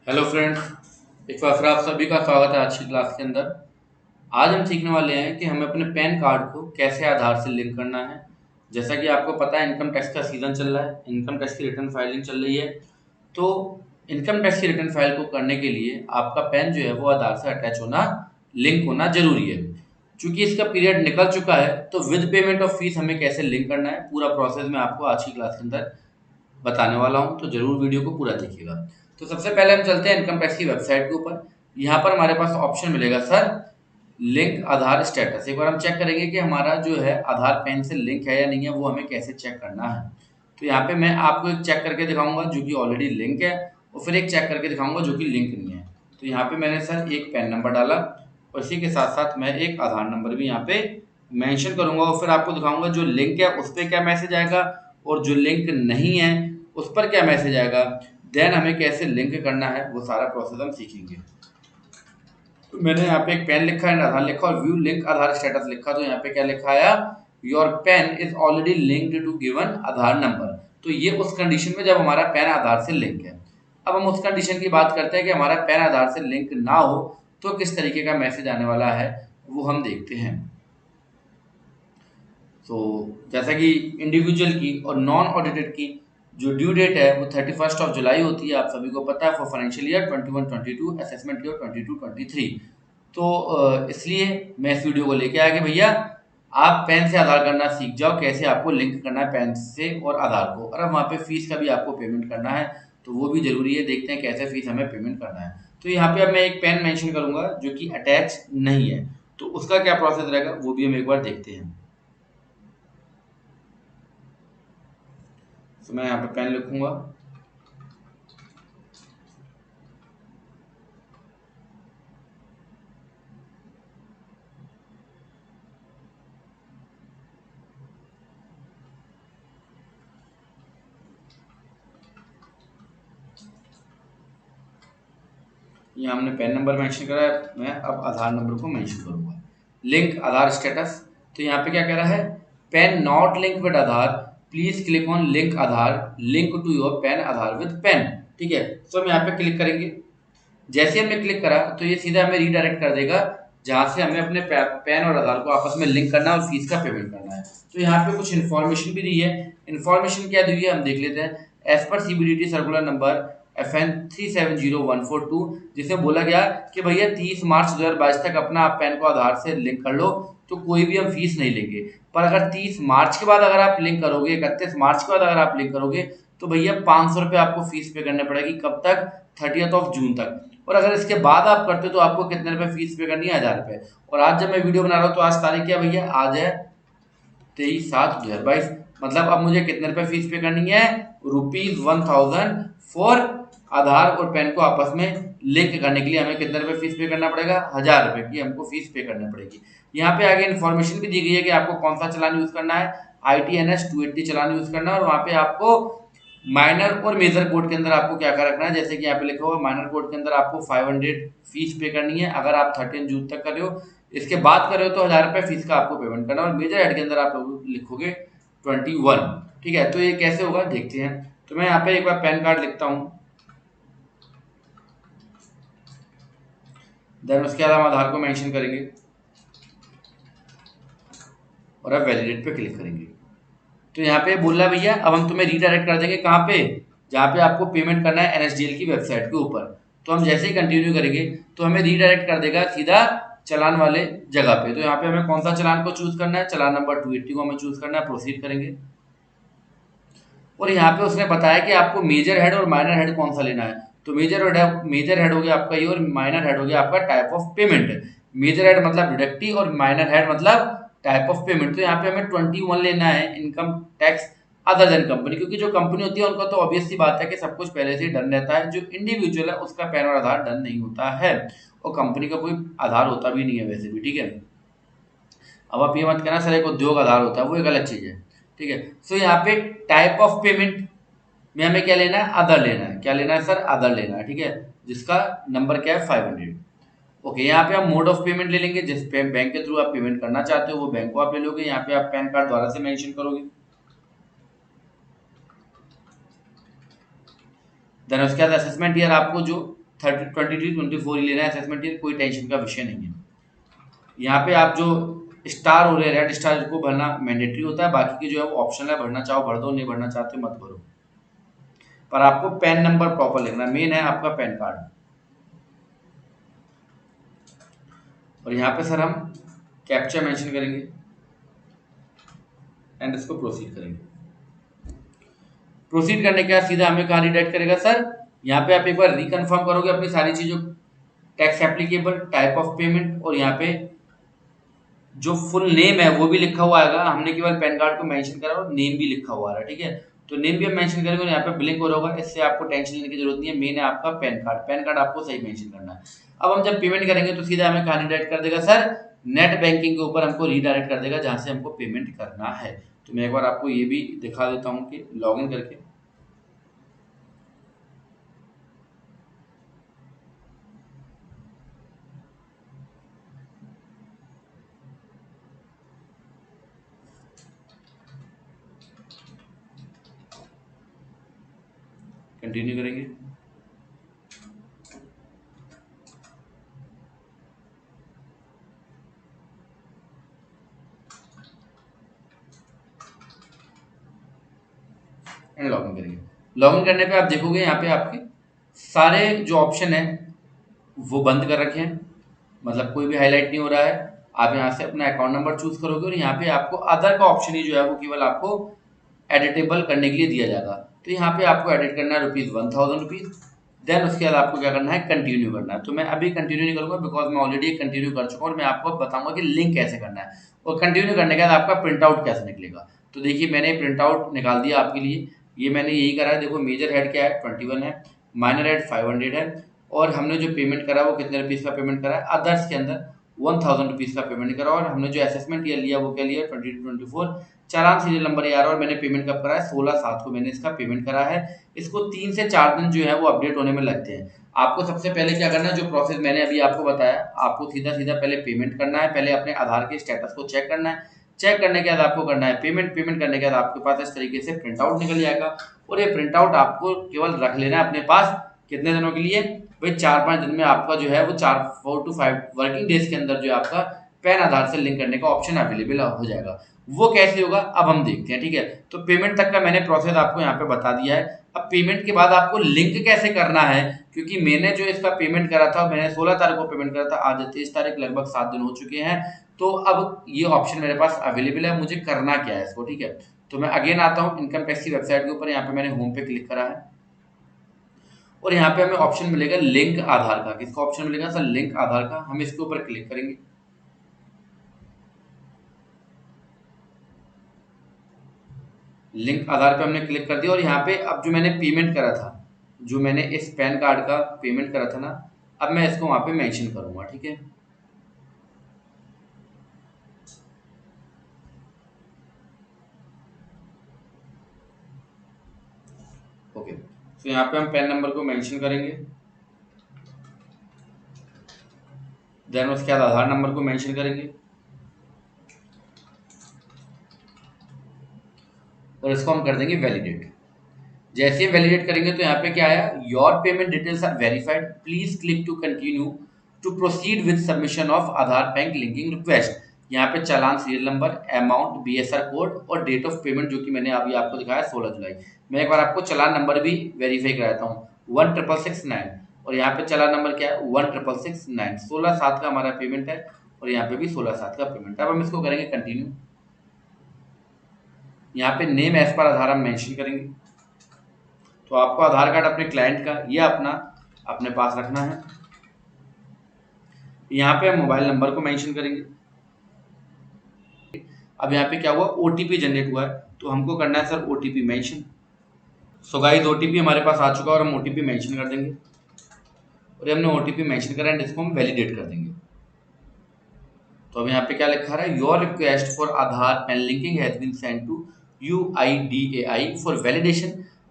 Hello friends, एक बार फिर आप सभी का स्वागत है आज की क्लास के अंदर। आज हम सीखने वाले हैं कि हमें अपने पैन कार्ड को कैसे आधार से लिंक करना है। जैसा कि आपको पता है, इनकम टैक्स का सीजन चल रहा है, इनकम टैक्स की रिटर्न फाइलिंग चल रही है। तो इनकम टैक्स की रिटर्न फाइल को करने के लिए आपका पैन जो है वो आधार से अटैच होना, लिंक होना जरूरी है। चूंकि इसका पीरियड निकल चुका है, तो विद पेमेंट ऑफ फीस हमें कैसे लिंक करना है, पूरा प्रोसेस मैं आपको आज की क्लास के अंदर बताने वाला हूं, तो जरूर वीडियो को पूरा देखिएगा। तो सबसे पहले हम चलते हैं इनकम टैक्स की वेबसाइट के ऊपर। यहाँ पर हमारे पास ऑप्शन मिलेगा सर, लिंक आधार स्टेटस। एक बार हम चेक करेंगे कि हमारा जो है आधार पैन से लिंक है या नहीं है, वो हमें कैसे चेक करना है। तो यहाँ पे मैं आपको एक चेक करके दिखाऊंगा जो कि ऑलरेडी लिंक है, और फिर एक चेक करके दिखाऊंगा जो कि लिंक नहीं है। तो यहाँ पे मैंने सर एक पैन नंबर डाला, और इसी के साथ साथ मैं एक आधार नंबर भी यहाँ पे मेंशन करूंगा, और फिर आपको दिखाऊंगा जो लिंक है उस पर क्या मैसेज आएगा, और जो लिंक नहीं है उस पर क्या मैसेज आएगा। देन हमें कैसे लिंक करना है वो सारा प्रोसेस हम सीखेंगे। तो मैंने यहाँ पे एक पेन लिखा है, आधार लिखा और व्यू लिंक आधार स्टेटस लिखा। तो यहाँ पे क्या लिखा है, your PAN is already linked to given Aadhaar number. तो ये उस कंडीशन में जब हमारा पेन आधार से लिंक है। अब हम उस कंडीशन की बात करते हैं कि हमारा पेन आधार से लिंक ना हो तो किस तरीके का मैसेज आने वाला है, वो हम देखते हैं। तो जैसा कि इंडिविजुअल की और नॉन ऑडिटेड की जो ड्यू डेट है वो 31 जुलाई होती है, आप सभी को पता है, for financial year 21-22, assessment year 22-23। तो इसलिए मैं इस वीडियो को लेके आया कि भैया आप पेन से आधार करना सीख जाओ, कैसे आपको लिंक करना है पेन से और आधार को। और अब वहाँ पे फीस का भी आपको पेमेंट करना है, तो वो भी जरूरी है। देखते हैं कैसे फीस हमें पेमेंट करना है। तो यहाँ पे अब मैं एक पेन मेंशन करूंगा जो कि अटैच नहीं है, तो उसका क्या प्रोसेस रहेगा वो भी हम एक बार देखते हैं। तो मैं यहाँ पे पेन लिखूंगा, यहाँ हमने पेन नंबर मेंशन करा है, मैं अब आधार नंबर को मेंशन करूंगा। लिंक आधार स्टेटस, तो यहाँ पे क्या कह रहा है, PAN not link with Aadhaar, please click on link Aadhaar, link to your PAN Aadhaar with PAN. ठीक है, तो हम यहाँ पे क्लिक करेंगे। जैसे हमने क्लिक करा तो ये सीधा हमें रीडायरेक्ट कर देगा जहां से हमें अपने पैन और आधार को आपस में लिंक करना है और फीस का पेमेंट करना है। तो यहाँ पे कुछ इन्फॉर्मेशन भी दी है। इन्फॉर्मेशन क्या दी है हम देख लेते हैं। As per CBDT circular number FN 370142, जिसमें बोला गया कि भैया 30 मार्च 2022 तक अपना आप पैन को आधार से लिंक कर लो, तो कोई भी हम फीस नहीं लेंगे। पर अगर 30 मार्च के बाद अगर आप लिंक करोगे, 31 मार्च के बाद अगर आप लिंक करोगे, तो भैया 500 रुपये आपको फीस पे करने पड़ेगी। कब तक, 30 जून तक। और अगर इसके बाद आप करते हो तो आपको कितने रुपए फीस पे करनी है, 1000 रुपये। और आज जब मैं वीडियो बना रहा हूँ तो आज तारीख क्या भैया, आज है 23/7/2022। मतलब अब मुझे कितने रुपए फीस पे करनी है, ₹1000 फॉर आधार और पैन को आपस में लिंक करने के लिए हमें कितने रुपए फीस पे करना पड़ेगा, 1000 रुपये की हमको फीस पे करनी पड़ेगी। यहाँ पे आगे इन्फॉर्मेशन भी दी गई है कि आपको कौन सा चलान यूज करना है, ITNS 280 चलान यूज करना है। और वहाँ पे आपको माइनर और मेजर कोड के अंदर आपको क्या क्या रखना है, जैसे कि यहाँ पे लिखा हुआ है माइनर कोड के अंदर आपको 500 फीस पे करनी है अगर आप 13 जून तक कर रहे हो। इसके बाद कर रहे हो तो 1000 रुपये फीस का आपको पेमेंट करना है। और मेजर हेड के अंदर आप लिखोगे 21। ठीक है, तो ये कैसे होगा देखते हैं। तो मैं यहाँ पे एक बार पैन कार्ड लिखता हूँ, देन उसके बाद हम आधार को मेंशन करेंगे, और अब वैलिडेट पे क्लिक करेंगे। तो यहाँ पे बोल रहा है भैया अब हम तुम्हें रीडायरेक्ट कर देंगे कहाँ पे, जहाँ पे आपको पेमेंट करना है NSDL की वेबसाइट के ऊपर। तो हम जैसे ही कंटिन्यू करेंगे तो हमें रीडायरेक्ट कर देगा सीधा चलान वाले जगह पे। तो यहाँ पे हमें कौन सा चलान को चूज करना है, चलान नंबर 280 को हमें चूज करना है। प्रोसीड करेंगे, और यहाँ पे उसने बताया कि आपको मेजर हेड और माइनर हेड कौन सा लेना है। तो मेजर हेड हो गया आपका ये, और माइनर हेड हो गया आपका type of payment. Major head मतलब डिडक्टिव और माइनर हेड मतलब टाइप ऑफ पेमेंट। तो यहाँ पे हमें 21 लेना है, income tax other than company, क्योंकि जो कंपनी होती है उनका तो ऑब्वियस सी बात है कि सब कुछ पहले से ही डन रहता है। जो इंडिविजुअल है उसका पैन और आधार डन नहीं होता है, और कंपनी का कोई आधार होता भी नहीं है वैसे भी। ठीक है, अब आप ये मत कहना सर एक उद्योग आधार होता है, वो एक अलग चीज है। ठीक है, सो यहाँ पे टाइप ऑफ पेमेंट में हमें क्या लेना है, अदर लेना है। क्या लेना है सर, अदर लेना है। ठीक है, जिसका नंबर क्या है, 500। ओके, यहाँ पे आप मोड ऑफ पेमेंट ले लेंगे, जिस पे बैंक के थ्रू आप पेमेंट करना चाहते हो वो बैंक को आप ले लोगे। यहाँ पे आप पैन कार्ड द्वारा से मेंशन करोगे। देन उसके बाद असेसमेंट ईयर आपको जो 23-24 ही लेना है असेसमेंट ईयर, कोई टेंशन का विषय नहीं है। यहाँ पे आप जो स्टार हो रहे हैं, रेड स्टार को भरना मैंडेटरी होता है, बाकी की जो है वो ऑप्शनल है, भरना चाहो भर दो, नहीं भरना चाहते मत भरो। पर आपको पैन नंबर प्रॉपर लिखना, मेन है आपका पैन कार्ड। और यहाँ पे सर हम कैप्चा मेंशन करेंगे एंड इसको प्रोसीड करेंगे। प्रोसीड करने के बाद सीधा हमें कहाँ रिडायरेक्ट करेगा सर, यहाँ पे आप एक बार रिकन्फर्म करोगे अपनी सारी चीजों, tax applicable, type of payment, और यहाँ पे जो फुल नेम है वो भी लिखा हुआ आएगा। हमने केवल पैन कार्ड को मेंशन करा और नेम भी लिखा हुआ है, ठीक है। तो नेम भी हम मेंशन करेंगे और यहाँ पे ब्लिंक हो रहा होगा, इससे आपको टेंशन लेने की जरूरत नहीं है। मेन है आपका पैन कार्ड, पैन कार्ड आपको सही मेंशन करना है। अब हम जब पेमेंट करेंगे तो सीधा हमें कहाँ रिडायरेक्ट कर देगा सर, नेट बैंकिंग के ऊपर हमको रिडायरेक्ट कर देगा जहाँ से हमको पेमेंट करना है। तो मैं एक बार आपको ये भी दिखा देता हूँ कि लॉग इन करके कंटिन्यू करेंगे। एंड लॉगिन करेंगे। लॉगिन करने पे आप देखोगे यहाँ पे आपके सारे जो ऑप्शन है वो बंद कर रखे हैं, मतलब कोई भी हाईलाइट नहीं हो रहा है। आप यहाँ से अपना अकाउंट नंबर चूज करोगे और यहाँ पे आपको अदर का ऑप्शन ही जो है वो केवल आपको एडिटेबल करने के लिए दिया जाएगा। तो यहाँ पे आपको एडिट करना है ₹1000। देन उसके बाद आपको क्या करना है, कंटिन्यू करना है। तो मैं अभी कंटिन्यू नहीं करूंगा बिकॉज मैं ऑलरेडी कंटिन्यू कर चुका हूँ और मैं आपको बताऊंगा कि लिंक कैसे करना है और कंटिन्यू करने के बाद आपका प्रिंट आउट कैसे निकलेगा। तो देखिए मैंने प्रिंट आउट निकाल दिया आपके लिए। ये मैंने यही करा है, देखो मेजर हेड क्या है 21 है, माइनर हेड 500 है, और हमने जो पेमेंट करा वो कितने रुपीज़ का पेमेंट करा है, अदर्स के अंदर ₹1000 का पेमेंट करा, और हमने जो असेसमेंट ईयर लिया वो क्या लिया 2024। चालान सीरियल नंबर यार, और मैंने पेमेंट कब करा है 16/7 को मैंने इसका पेमेंट करा है। इसको 3 से 4 दिन जो है वो अपडेट होने में लगते हैं। आपको सबसे पहले क्या करना है, जो प्रोसेस मैंने अभी आपको बताया, आपको सीधा सीधा पहले पेमेंट करना है, पहले अपने आधार के स्टेटस को चेक करना है, चेक करने के बाद आपको करना है पेमेंट, पेमेंट करने के बाद आपके पास इस तरीके से प्रिंट आउट निकल जाएगा। और ये प्रिंट आउट आपको केवल रख लेना है अपने पास, कितने दिनों के लिए भाई, 4-5 दिन में आपका जो है वो 4 to 5 वर्किंग डेज के अंदर जो आपका पैन आधार से लिंक करने का ऑप्शन अवेलेबल हो जाएगा। वो कैसे होगा अब हम देखते हैं, ठीक है। तो पेमेंट तक का मैंने प्रोसेस आपको यहाँ पे बता दिया है। अब पेमेंट के बाद आपको लिंक कैसे करना है, क्योंकि मैंने जो इसका पेमेंट करा था, मैंने 16 तारीख को पेमेंट करा था, आज 23 तारीख, लगभग 7 दिन हो चुके हैं। तो अब ये ऑप्शन मेरे पास अवेलेबल है, मुझे करना क्या है इसको, ठीक है। तो मैं अगेन आता हूँ इनकम टैक्स की वेबसाइट के ऊपर, यहाँ पे मैंने होम पे क्लिक करा है और यहाँ पे हमें ऑप्शन मिलेगा लिंक आधार का। किसका ऑप्शन मिलेगा सर, लिंक आधार का। हम इसके ऊपर क्लिक करेंगे। लिंक आधार पे हमने क्लिक कर दिया और यहाँ पे अब जो मैंने पेमेंट करा था, जो मैंने इस पैन कार्ड का पेमेंट करा था ना, अब मैं इसको वहाँ पे मेंशन करूंगा, ठीक है। ओके, तो यहाँ पे हम पैन नंबर को मेंशन करेंगे, देन उसके बाद आधार नंबर को मेंशन करेंगे और इसको हम कर देंगे वैलिडेट। जैसे ही वैलिडेट करेंगे तो यहाँ पे क्या आया, your payment details are verified, please click to continue to proceed with submission of Aadhaar bank linking request. यहाँ पे चालान serial number, amount, BSR code और डेट ऑफ पेमेंट, जो कि मैंने अभी आपको दिखाया 16 जुलाई। मैं एक बार आपको चालान नंबर भी वेरीफाई कराता हूँ, 16669, और यहाँ पे चालान नंबर क्या है 16669। 16/7 का हमारा पेमेंट है और यहाँ पे भी 16/7 का पेमेंट है। अब हम इसको करेंगे कंटिन्यू। यहाँ पे नेम एज पर आधार हम मेंशन करेंगे। तो आपको आधार कार्ड अपने क्लाइंट का या अपना अपने पास रखना है। यहाँ पे हम मोबाइल नंबर को मेंशन करेंगे। अब यहाँ पे क्या हुआ, ओटीपी जनरेट हुआ है, तो हमको करना है sir OTP mention. So guys OTP हमारे पास आ चुका है और हम ओटीपी मेंशन कर देंगे और हमने ओटीपी मेंशन करा एंड इसको हम वैलिडेट कर देंगे। तो अब यहाँ पे क्या लिखा रहा है, your request for Aadhaar PAN linking has been send to UIDAI for validation,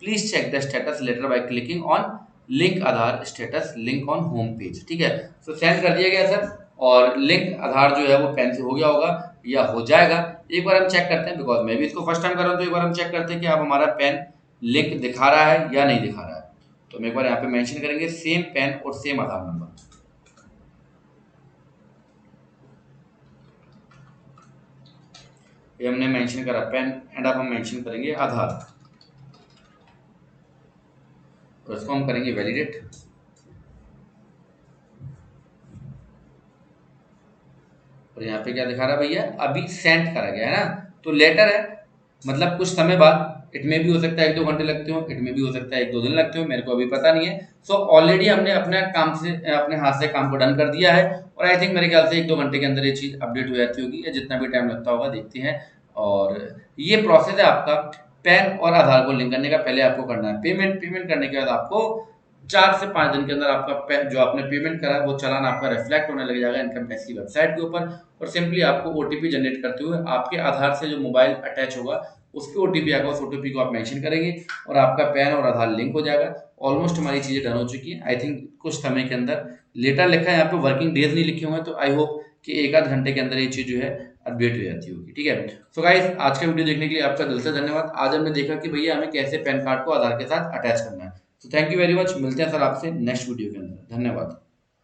please check the status letter by clicking on link Aadhaar status link on home page, ठीक है। तो सेंड कर दिया गया सर, और लिंक आधार जो है वो पैन से हो गया होगा या हो जाएगा। एक बार हम चेक करते हैं, बिकॉज मैं भी इसको फर्स्ट टाइम कर रहा हूँ, तो एक बार हम चेक करते हैं कि अब हमारा पैन लिंक दिखा रहा है या नहीं दिखा रहा है। तो हम एक बार यहाँ पे मेंशन करेंगे सेम पैन और सेम आधार नंबर। ये हमने मेंशन करा पैन एंड अब हम मेंशन करेंगे आधार, तो इसको हम करेंगे वैलिडेट। और यहाँ पे क्या दिखा रहा है भैया, अभी सेंड करा गया है ना, तो लेटर है मतलब कुछ समय बाद, इट में भी हो सकता है 1-2 घंटे लगते हो, इट में भी हो सकता है 1-2 दिन लगते हो, मेरे को अभी पता नहीं है। सो ऑलरेडी हमने अपने काम से अपने हाथ से काम को डन कर दिया है और आई थिंक मेरे ख्याल से 1-2 घंटे के अंदर ये चीज़ अपडेट हो जाती होगी या जितना भी टाइम लगता होगा देखते हैं। और ये प्रोसेस है आपका पैन और आधार को लिंक करने का। पहले आपको करना है पेमेंट करने के बाद आपको 4 से 5 दिन के अंदर आपका जो आपने पेमेंट करा है वो चालान आपका रिफ्लेक्ट होने लग जाएगा इनकम टैक्स की वेबसाइट के ऊपर। और सिंपली आपको ओटीपी जनरेट करते हुए आपके आधार से जो मोबाइल अटैच होगा उसके ओटीपी आएगा, उस ओटीपी को आप मेंशन करेंगे और आपका पैन और आधार लिंक हो जाएगा। ऑलमोस्ट हमारी चीज़ें डन हो चुकी है, आई थिंक कुछ समय के अंदर। लेटर लिखा है यहाँ पे, वर्किंग डेज नहीं लिखे हुए हैं, तो आई होप कि 1-8 घंटे के अंदर ये चीज़ जो है अपडेट हो जाती होगी। ठीक है, सो गाइस आज का वीडियो देखने के लिए आपका दिल से धन्यवाद। आज हमने देखा कि भैया हमें कैसे पैन कार्ड को आधार के साथ अटैच करना है। तो थैंक यू वेरी मच, मिलते हैं सर आपसे नेक्स्ट वीडियो के अंदर। धन्यवाद।